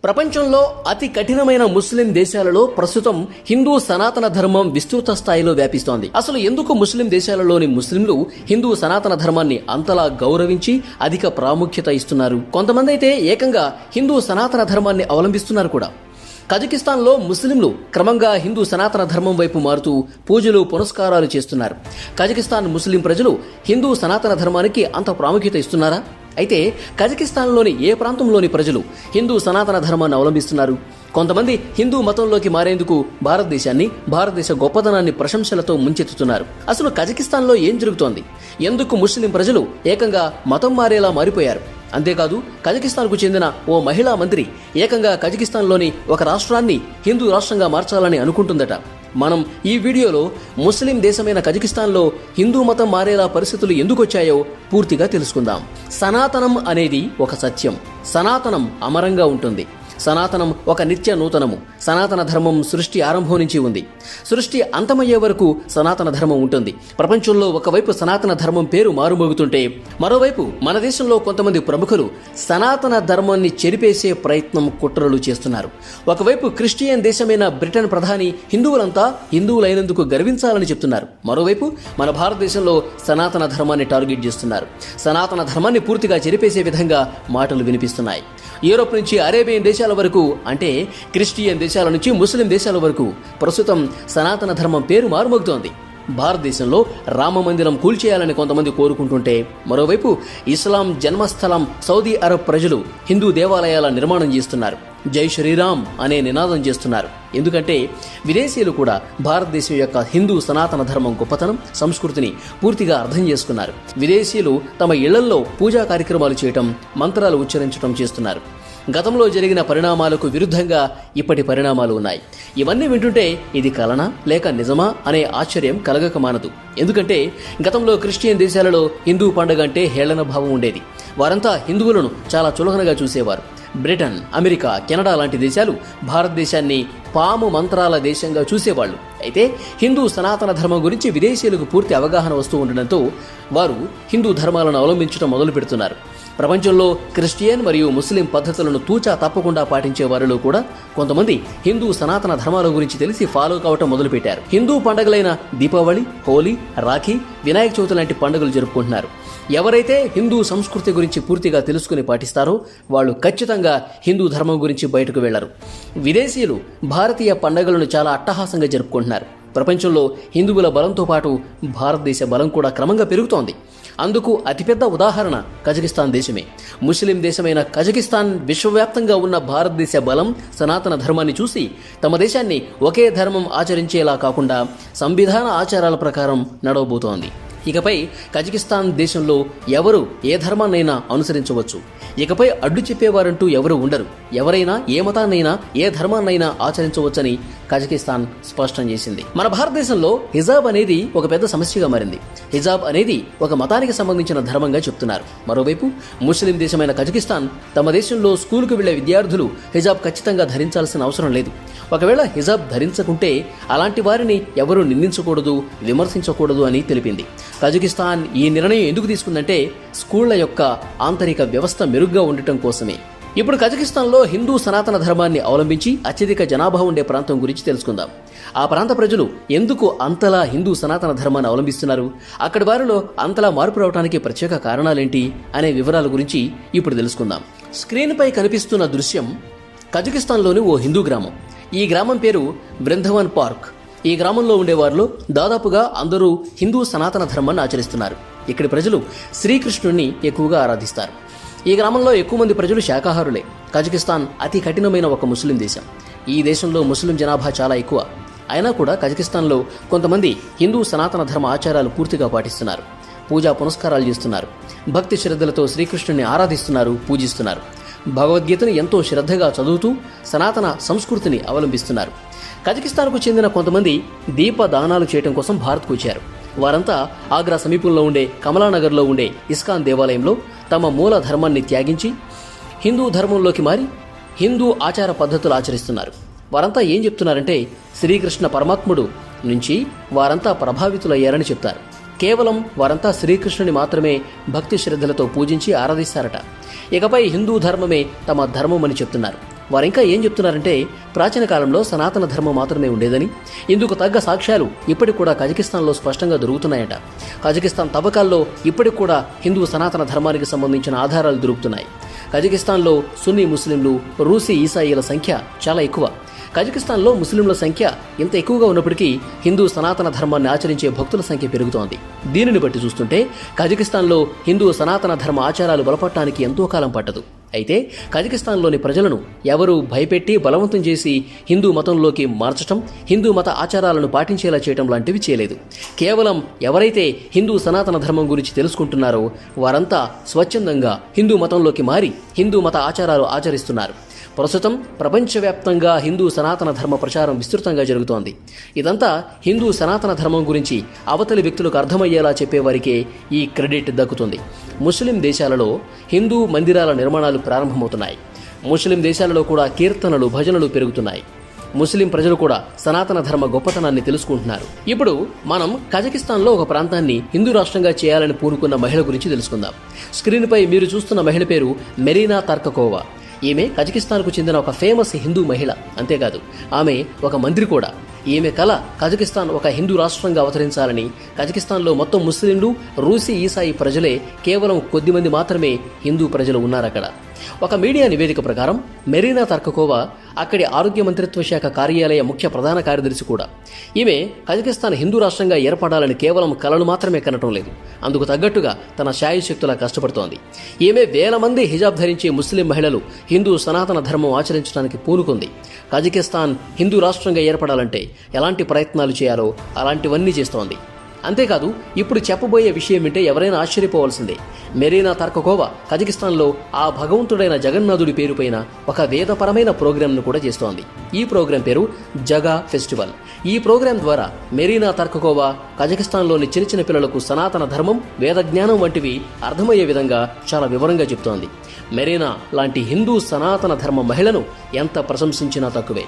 ప్రపంచంలో అతి కఠినమైన ముస్లిం దేశాలలో ప్రస్తుతం హిందూ సనాతన ధర్మం విస్తృత స్థాయిలో వ్యాపిస్తోంది. అసలు ఎందుకు ముస్లిం దేశాలలోని ముస్లింలు హిందూ సనాతన ధర్మాన్ని అంతలా గౌరవించి అధిక ప్రాముఖ్యత ఇస్తున్నారు? కొంతమంది అయితే ఏకంగా హిందూ సనాతన ధర్మాన్ని అవలంబిస్తున్నారు కూడా. కజకిస్తాన్లో ముస్లింలు క్రమంగా హిందూ సనాతన ధర్మం వైపు మారుతూ పూజలు పునస్కారాలు చేస్తున్నారు. కజకిస్తాన్ ముస్లిం ప్రజలు హిందూ సనాతన ధర్మానికి అంత ప్రాముఖ్యత ఇస్తున్నారా? అయితే కజకిస్తాన్లోని ఏ ప్రాంతంలోని ప్రజలు హిందూ సనాతన ధర్మాన్ని అవలంబిస్తున్నారు? కొంతమంది హిందూ మతంలోకి మారేందుకు భారతదేశాన్ని, భారతదేశ గొప్పదనాన్ని ప్రశంసలతో ముంచెత్తుతున్నారు. అసలు కజకిస్తాన్లో ఏం జరుగుతోంది? ఎందుకు ముస్లిం ప్రజలు ఏకంగా మతం మారేలా మారిపోయారు? అంతేకాదు, కజకిస్తాన్కు చెందిన ఓ మహిళా మంత్రి ఏకంగా కజకిస్తాన్లోని ఒక రాష్ట్రాన్ని హిందూ రాష్ట్రంగా మార్చాలని అనుకుంటుందట. మనం ఈ వీడియోలో ముస్లిం దేశమైన కజకిస్తాన్లో హిందూ మతం మారేలా పరిస్థితులు ఎందుకొచ్చాయో పూర్తిగా తెలుసుకుందాం. సనాతనం అనేది ఒక సత్యం. సనాతనం అమరంగా ఉంటుంది. సనాతనం ఒక నిత్య నూతనము. సనాతన ధర్మం సృష్టి ఆరంభం నుంచి ఉంది. సృష్టి అంతమయ్యే వరకు సనాతన ధర్మం ఉంటుంది. ప్రపంచంలో ఒకవైపు సనాతన ధర్మం పేరు మారుమోగుతుంటే, మరోవైపు మన దేశంలో కొంతమంది ప్రముఖులు సనాతన ధర్మాన్ని చెరిపేసే ప్రయత్నం, కుట్రలు చేస్తున్నారు. ఒకవైపు క్రిస్టియన్ దేశమైన బ్రిటన్ ప్రధాని హిందువులంతా హిందువులైనందుకు గర్వించాలని చెప్తున్నారు. మరోవైపు మన భారతదేశంలో సనాతన ధర్మాన్ని టార్గెట్ చేస్తున్నారు. సనాతన ధర్మాన్ని పూర్తిగా చెరిపేసే విధంగా మాటలు వినిపిస్తున్నాయి. యూరోప్ నుంచి అరేబియన్ దేశాల వరకు, అంటే క్రిస్టియన్ దేశాల నుంచి ముస్లిం దేశాల వరకు ప్రస్తుతం సనాతన ధర్మం పేరు మారుమోగుతోంది. భారతదేశంలో రామ మందిరం కూల్చేయాలని కొంతమంది కోరుకుంటుంటే, మరోవైపు ఇస్లాం జన్మస్థలం సౌదీ అరబ్ ప్రజలు హిందూ దేవాలయాల నిర్మాణం చేస్తున్నారు. జై శ్రీరామ్ అనే నినాదం చేస్తున్నారు. ఎందుకంటే విదేశీయులు కూడా భారతదేశం యొక్క హిందూ సనాతన ధర్మం గొప్పతనం, సంస్కృతిని పూర్తిగా అర్థం చేసుకున్నారు. విదేశీయులు తమ ఇళ్లల్లో పూజా కార్యక్రమాలు చేయటం, మంత్రాలు ఉచ్చరించడం చేస్తున్నారు. గతంలో జరిగిన పరిణామాలకు విరుద్ధంగా ఇప్పటి పరిణామాలు ఉన్నాయి. ఇవన్నీ వింటుంటే ఇది కలనా లేక నిజమా అనే ఆశ్చర్యం కలగక మానదు. ఎందుకంటే గతంలో క్రిస్టియన్ దేశాలలో హిందూ పండుగ అంటే హేళన భావం ఉండేది. వారంతా హిందువులను చాలా చులకనగా చూసేవారు. బ్రిటన్, అమెరికా, కెనడా లాంటి దేశాలు భారతదేశాన్ని పాము మంత్రాల దేశంగా చూసేవాళ్లు. అయితే హిందూ సనాతన ధర్మం గురించి విదేశీయులకు పూర్తి అవగాహన వస్తూ ఉండడంతో వారు హిందూ ధర్మాలను అవలంబించడం మొదలు పెడుతున్నారు. ప్రపంచంలో క్రిస్టియన్ మరియు ముస్లిం పద్ధతులను తూచా తప్పకుండా పాటించే వారిలో కూడా కొంతమంది హిందూ సనాతన ధర్మాల గురించి తెలిసి ఫాలో కావటం మొదలుపెట్టారు. హిందూ పండుగలైన దీపావళి, హోలీ, రాఖీ, వినాయక చవితి లాంటి పండుగలు జరుపుకుంటున్నారు. ఎవరైతే హిందూ సంస్కృతి గురించి పూర్తిగా తెలుసుకుని పాటిస్తారో వాళ్ళు ఖచ్చితంగా హిందూ ధర్మం గురించి బయటకు వెళ్లరు. విదేశీయులు భారతీయ పండుగలను చాలా అట్టహాసంగా జరుపుకుంటున్నారు. ప్రపంచంలో హిందువుల బలంతో పాటు భారతదేశ బలం కూడా క్రమంగా పెరుగుతోంది. అందుకు అతిపెద్ద ఉదాహరణ కజకిస్తాన్ దేశమే. ముస్లిం దేశమైన కజకిస్తాన్ విశ్వవ్యాప్తంగా ఉన్న భారతదేశ బలం, సనాతన ధర్మాన్ని చూసి తమ దేశాన్ని ఒకే ధర్మం ఆచరించేలా కాకుండా సంవిధాన ఆచారాల ప్రకారం నడవబోతోంది. ఇకపై కజకిస్తాన్ దేశంలో ఎవరు ఏ ధర్మాన్నైనా అనుసరించవచ్చు. ఇకపై అడ్డు చెప్పేవారంటూ ఎవరు ఉండరు. ఎవరైనా ఏ మతాన్నైనా, ఏ ధర్మాన్నైనా ఆచరించవచ్చని కజకిస్తాన్ స్పష్టం చేసింది. మన భారతదేశంలో హిజాబ్ అనేది ఒక పెద్ద సమస్యగా మారింది. హిజాబ్ అనేది ఒక మతానికి సంబంధించిన ధర్మంగా చెప్తున్నారు. మరోవైపు ముస్లిం దేశమైన కజకిస్తాన్ తమ దేశంలో స్కూలుకు వెళ్లే విద్యార్థులు హిజాబ్ ఖచ్చితంగా ధరించాల్సిన అవసరం లేదు. ఒకవేళ హిజాబ్ ధరించకుంటే అలాంటి వారిని ఎవరూ నిందించకూడదు, విమర్శించకూడదు అని తెలిపింది. కజకిస్తాన్ ఈ నిర్ణయం ఎందుకు తీసుకుందంటే స్కూళ్ల యొక్క ఆంతరిక వ్యవస్థ మెరుగ్గా ఉండటం కోసమే. ఇప్పుడు కజకిస్తాన్లో హిందూ సనాతన ధర్మాన్ని అవలంబించి అత్యధిక జనాభా ఉండే ప్రాంతం గురించి తెలుసుకుందాం. ఆ ప్రాంత ప్రజలు ఎందుకు అంతలా హిందూ సనాతన ధర్మాన్ని అవలంబిస్తున్నారు? అక్కడి వారిలో అంతలా మార్పు రావడానికి ప్రత్యేక కారణాలేంటి అనే వివరాల గురించి ఇప్పుడు తెలుసుకుందాం. స్క్రీన్పై కనిపిస్తున్న దృశ్యం కజకిస్తాన్లోని ఓ హిందూ గ్రామం. ఈ గ్రామం పేరు బృందావన్ పార్క్. ఈ గ్రామంలో ఉండేవారిలో దాదాపుగా అందరూ హిందూ సనాతన ధర్మాన్ని ఆచరిస్తున్నారు. ఇక్కడి ప్రజలు శ్రీకృష్ణుడిని ఎక్కువగా ఆరాధిస్తారు. ఈ గ్రామంలో ఎక్కువ మంది ప్రజలు శాకాహారులే. కజకిస్తాన్ అతి కఠినమైన ఒక ముస్లిం దేశం. ఈ దేశంలో ముస్లిం జనాభా చాలా ఎక్కువ. అయినా కూడా కజకిస్తాన్లో కొంతమంది హిందూ సనాతన ధర్మ ఆచారాలు పూర్తిగా పాటిస్తున్నారు. పూజా పునస్కారాలు చేస్తున్నారు. భక్తి శ్రద్ధలతో శ్రీకృష్ణుడిని ఆరాధిస్తున్నారు, పూజిస్తున్నారు. భగవద్గీతను ఎంతో శ్రద్ధగా చదువుతూ సనాతన సంస్కృతిని అవలంబిస్తున్నారు. కజకిస్తాన్కు చెందిన కొంతమంది దీపదానాలు చేయడం కోసం భారత్కు వచ్చారు. వారంతా ఆగ్రా సమీపంలో ఉండే కమలానగర్లో ఉండే ఇస్కాన్ దేవాలయంలో తమ మూల ధర్మాన్ని త్యాగించి హిందూ ధర్మంలోకి మారి హిందూ ఆచార పద్ధతులు ఆచరిస్తున్నారు. వారంతా ఏం చెప్తున్నారంటే శ్రీకృష్ణ పరమాత్ముడు నుంచి వారంతా ప్రభావితులయ్యారని చెప్తారు. కేవలం వారంతా శ్రీకృష్ణుని మాత్రమే భక్తి శ్రద్ధలతో పూజించి ఆరాధిస్తారట. ఇకపై హిందూ ధర్మమే తమ ధర్మమని చెప్తున్నారు. వారింకా ఏం చెప్తున్నారంటే, ప్రాచీన కాలంలో సనాతన ధర్మం మాత్రమే ఉండేదని, ఇందుకు తగ్గ సాక్ష్యాలు ఇప్పటికి కూడా కజకిస్తాన్లో స్పష్టంగా దొరుకుతున్నాయట. కజకిస్తాన్ తవ్వకాల్లో ఇప్పటికి కూడా హిందూ సనాతన ధర్మానికి సంబంధించిన ఆధారాలు దొరుకుతున్నాయి. కజకిస్తాన్లో సున్నీ ముస్లింలు, రూసీ ఈసాయిల సంఖ్య చాలా ఎక్కువ. కజకిస్తాన్లో ముస్లింల సంఖ్య ఇంత ఎక్కువగా ఉన్నప్పటికీ హిందూ సనాతన ధర్మాన్ని ఆచరించే భక్తుల సంఖ్య పెరుగుతోంది. దీనిని బట్టి చూస్తుంటే కజకిస్తాన్లో హిందూ సనాతన ధర్మ ఆచారాలు బలపడటానికి ఎంతో కాలం పట్టదు. అయితే కజకిస్తాన్లోని ప్రజలను ఎవరూ భయపెట్టి బలవంతం చేసి హిందూ మతంలోకి మార్చటం, హిందూ మత ఆచారాలను పాటించేలా చేయటం లాంటివి చేయలేదు. కేవలం ఎవరైతే హిందూ సనాతన ధర్మం గురించి తెలుసుకుంటున్నారో వారంతా స్వచ్ఛందంగా హిందూ మతంలోకి మారి హిందూ మత ఆచారాలు ఆచరిస్తున్నారు. ప్రస్తుతం ప్రపంచవ్యాప్తంగా హిందూ సనాతన ధర్మ ప్రచారం విస్తృతంగా జరుగుతోంది. ఇదంతా హిందూ సనాతన ధర్మం గురించి అవతలి వ్యక్తులకు అర్థమయ్యేలా చెప్పేవారికే ఈ క్రెడిట్ దక్కుతుంది. ముస్లిం దేశాలలో హిందూ మందిరాల నిర్మాణాలు ప్రారంభమవుతున్నాయి. ముస్లిం దేశాలలో కూడా కీర్తనలు, భజనలు పెరుగుతున్నాయి. ముస్లిం ప్రజలు కూడా సనాతన ధర్మ గొప్పతనాన్ని తెలుసుకుంటున్నారు. ఇప్పుడు మనం కజకిస్తాన్లో ఒక ప్రాంతాన్ని హిందూ రాష్ట్రంగా చేయాలని పూనుకున్న మహిళ గురించి తెలుసుకుందాం. స్క్రీన్పై మీరు చూస్తున్న మహిళ పేరు మెరీనా తర్కకోవా. ఈమె కజకిస్తాన్కు చెందిన ఒక ఫేమస్ హిందూ మహిళ. అంతేకాదు ఆమె ఒక మంత్రి కూడా. ఈమె కల కజకిస్తాన్ ఒక హిందూ రాష్ట్రంగా అవతరించాలని. కజకిస్తాన్లో మొత్తం ముస్లింలు, రూసీ ఈసాయి ప్రజలే కేవలం కొద్దిమంది మాత్రమే హిందూ ప్రజలు ఉన్నారక్కడ. ఒక మీడియా నివేదిక ప్రకారం మెరీనా తర్కకోవా అక్కడి ఆరోగ్య మంత్రిత్వ శాఖ కార్యాలయ ముఖ్య ప్రధాన కార్యదర్శి కూడా. ఈమె కజకిస్తాన్ హిందూ రాష్ట్రంగా ఏర్పడాలని కేవలం కలలు మాత్రమే కనటం లేదు, అందుకు తగ్గట్టుగా తన శాయశక్తులా కష్టపడుతోంది. ఈమె వేల మంది హిజాబ్ ధరించే ముస్లిం మహిళలు హిందూ సనాతన ధర్మం ఆచరించడానికి పూనుకుంది. కజకిస్తాన్ హిందూ రాష్ట్రంగా ఏర్పడాలంటే ఎలాంటి ప్రయత్నాలు చేయాలో అలాంటివన్నీ చేస్తోంది. అంతేకాదు ఇప్పుడు చెప్పబోయే విషయం వింటే ఎవరైనా ఆశ్చర్యపోవాల్సిందే. మెరీనా తర్కకోవా కజకిస్తాన్లో ఆ భగవంతుడైన జగన్నాథుడి పేరుపైన ఒక వేదపరమైన ప్రోగ్రాంను కూడా చేస్తోంది. ఈ ప్రోగ్రాం పేరు జగా ఫెస్టివల్. ఈ ప్రోగ్రాం ద్వారా మెరీనా తర్కకోవా కజకిస్తాన్లోని చిన్న చిన్న పిల్లలకు సనాతన ధర్మం, వేద జ్ఞానం వంటివి అర్థమయ్యే విధంగా చాలా వివరంగా చెప్తోంది. మెరీనా లాంటి హిందూ సనాతన ధర్మ మహిళను ఎంత ప్రశంసించినా తక్కువే.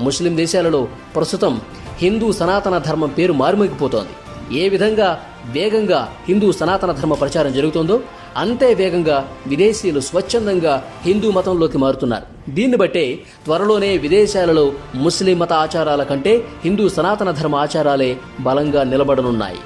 ముస్లిం దేశాలలో ప్రస్తుతం హిందూ సనాతన ధర్మం పేరు మారుమోగిపోతోంది. ఏ విధంగా వేగంగా హిందూ సనాతన ధర్మ ప్రచారం జరుగుతోందో అంతే వేగంగా విదేశీయులు స్వచ్ఛందంగా హిందూ మతంలోకి మారుతున్నారు. దీన్ని బట్టే త్వరలోనే విదేశాలలో ముస్లిం మత ఆచారాల కంటే హిందూ సనాతన ధర్మ ఆచారాలే బలంగా నిలబడనున్నాయి.